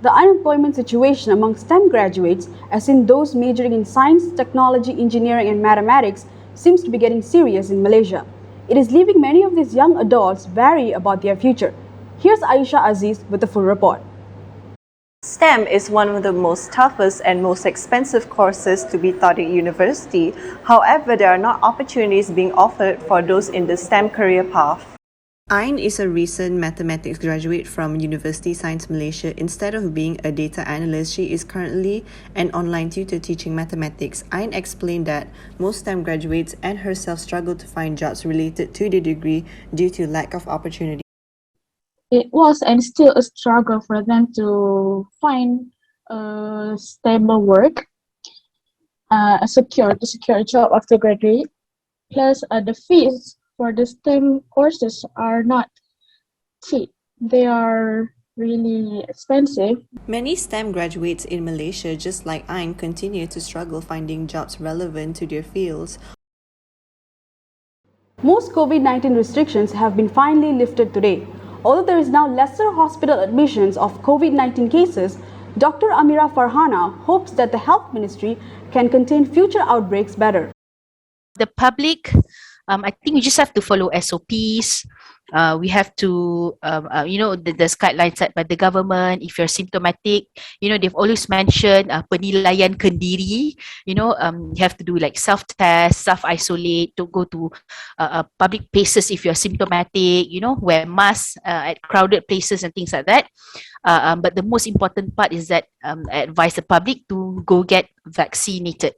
the unemployment situation among STEM graduates, as in those majoring in science, technology, engineering, and mathematics, seems to be getting serious in Malaysia. It is leaving many of these young adults wary about their future. Here's Aisha Aziz with the full report. STEM is one of the most toughest and most expensive courses to be taught at university. However, there are not opportunities being offered for those in the STEM career path. Ain is a recent mathematics graduate from University Science Malaysia. Instead of being a data analyst, she is currently an online tutor teaching mathematics. Ain explained that most STEM graduates and herself struggle to find jobs related to the degree due to lack of opportunity. It was and still a struggle for them to find stable work, a secure job after graduate. Plus, the fees for the STEM courses are not cheap. They are really expensive. Many STEM graduates in Malaysia, just like Ain, continue to struggle finding jobs relevant to their fields. Most COVID-19 restrictions have been finally lifted today. Although there is now lesser hospital admissions of COVID-19 cases, Dr. Amira Farhana hopes that the Health Ministry can contain future outbreaks better. The public, I think we just have to follow SOPs. We have to, the guidelines set by the government. If you're symptomatic, they've always mentioned penilaian kendiri. You have to do like self-test, self-isolate, to go to public places if you're symptomatic, wear masks at crowded places and things like that. But the most important part is that I advise the public to go get vaccinated.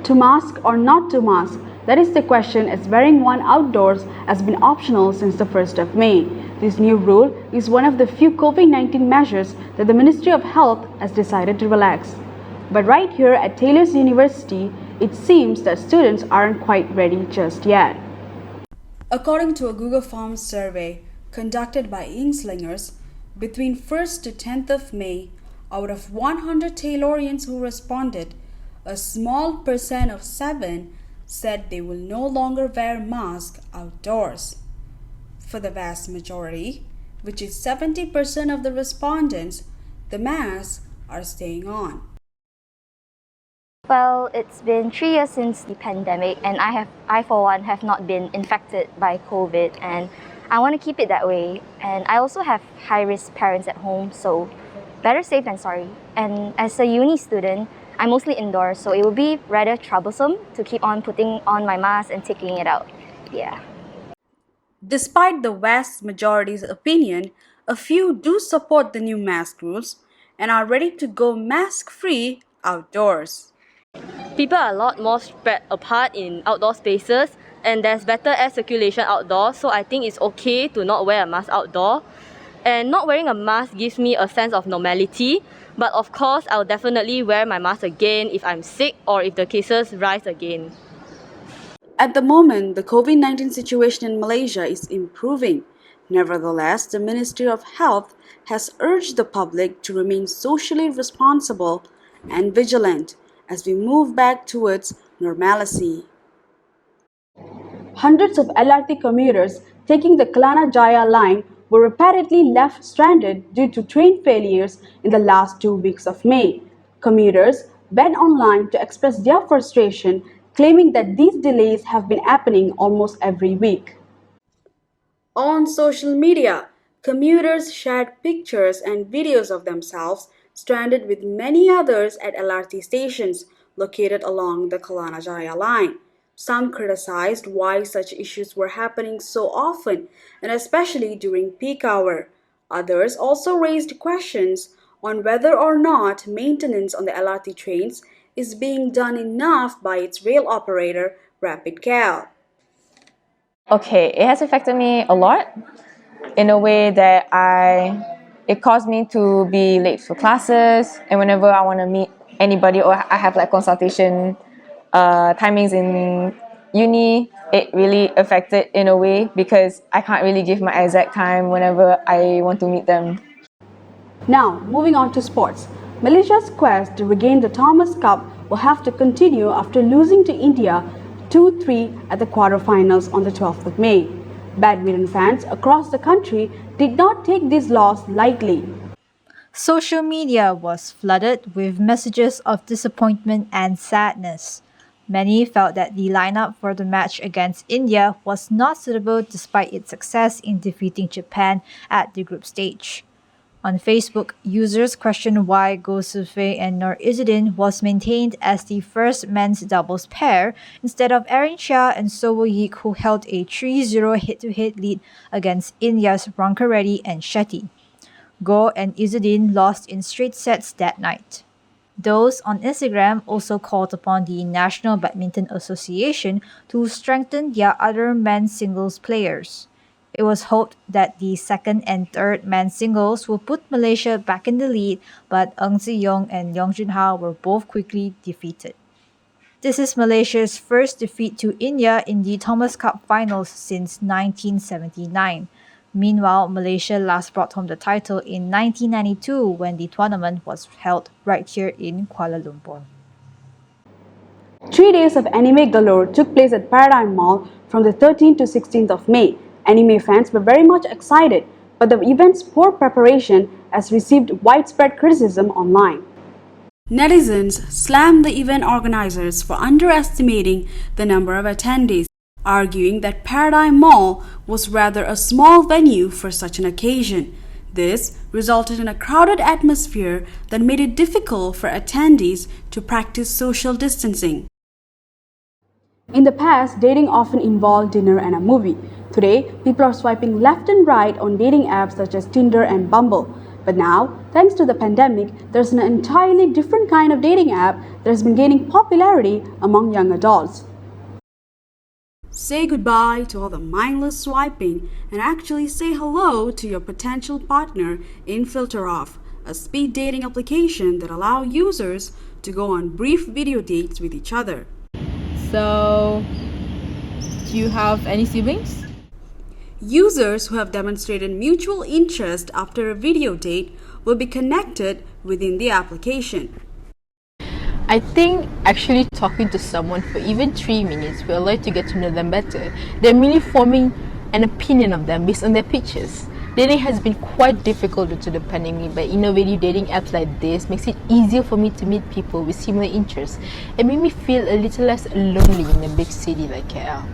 To mask or not to mask? That is the question, as wearing one outdoors has been optional since the 1st of May. This new rule is one of the few COVID-19 measures that the Ministry of Health has decided to relax. But right here at Taylor's University, it seems that students aren't quite ready just yet. According to a Google Forms survey conducted by Ingslingers, between 1st to 10th of May, out of 100 Taylorians who responded, a small percent of 7 said they will no longer wear masks outdoors. For the vast majority, which is 70% of the respondents, the masks are staying on. Well, it's been 3 years since the pandemic, and I for one have not been infected by COVID, and I want to keep it that way. And I also have high-risk parents at home, so better safe than sorry. And as a uni student, I'm mostly indoors, so it will be rather troublesome to keep on putting on my mask and taking it out. Yeah. Despite the vast majority's opinion, a few do support the new mask rules and are ready to go mask-free outdoors. People are a lot more spread apart in outdoor spaces, and there's better air circulation outdoors, so I think it's okay to not wear a mask outdoor. And not wearing a mask gives me a sense of normality. But of course, I'll definitely wear my mask again if I'm sick or if the cases rise again. At the moment, the COVID-19 situation in Malaysia is improving. Nevertheless, the Ministry of Health has urged the public to remain socially responsible and vigilant as we move back towards normalcy. Hundreds of LRT commuters taking the Kelana Jaya line were repeatedly left stranded due to train failures in the last 2 weeks of May. Commuters went online to express their frustration, claiming that these delays have been happening almost every week. On social media, commuters shared pictures and videos of themselves stranded with many others at LRT stations located along the Kelana Jaya line. Some criticized why such issues were happening so often, and especially during peak hour. Others also raised questions on whether or not maintenance on the LRT trains is being done enough by its rail operator, RapidCal. Okay, it has affected me a lot in a way that it caused me to be late for classes, and whenever I want to meet anybody or I have like consultation timings in uni, it really affected in a way because I can't really give my exact time whenever I want to meet them. Now, moving on to sports. Malaysia's quest to regain the Thomas Cup will have to continue after losing to India 2-3 at the quarterfinals on the 12th of May. Badminton fans across the country did not take this loss lightly. Social media was flooded with messages of disappointment and sadness. Many felt that the lineup for the match against India was not suitable despite its success in defeating Japan at the group stage. On Facebook, users questioned why Go Sufei and Noor Izzuddin was maintained as the first men's doubles pair instead of Aaron Chia and Sowoyik, who held a 3-0 head-to-head lead against India's Rankareddy and Shetty. Go and Izzuddin lost in straight sets that night. Those on Instagram also called upon the National Badminton Association to strengthen their other men's singles players. It was hoped that the second and third men's singles would put Malaysia back in the lead, but Ng Zi-yong and Yong Junhao were both quickly defeated. This is Malaysia's first defeat to India in the Thomas Cup finals since 1979. Meanwhile, Malaysia last brought home the title in 1992 when the tournament was held right here in Kuala Lumpur. 3 days of anime galore took place at Paradigm Mall from the 13th to 16th of May. Anime fans were very much excited, but the event's poor preparation has received widespread criticism online. Netizens slammed the event organizers for underestimating the number of attendees, arguing that Paradigm Mall was rather a small venue for such an occasion. This resulted in a crowded atmosphere that made it difficult for attendees to practice social distancing. In the past, dating often involved dinner and a movie. Today, people are swiping left and right on dating apps such as Tinder and Bumble. But now, thanks to the pandemic, there's an entirely different kind of dating app that has been gaining popularity among young adults. Say goodbye to all the mindless swiping and actually say hello to your potential partner in Filter Off, a speed dating application that allows users to go on brief video dates with each other. So, do you have any siblings? Users who have demonstrated mutual interest after a video date will be connected within the application. I think actually talking to someone for even 3 minutes will allow you to get to know them better than merely forming an opinion of them based on their pictures. Dating has been quite difficult due to the pandemic, but innovative dating apps like this makes it easier for me to meet people with similar interests and make me feel a little less lonely in a big city like KL.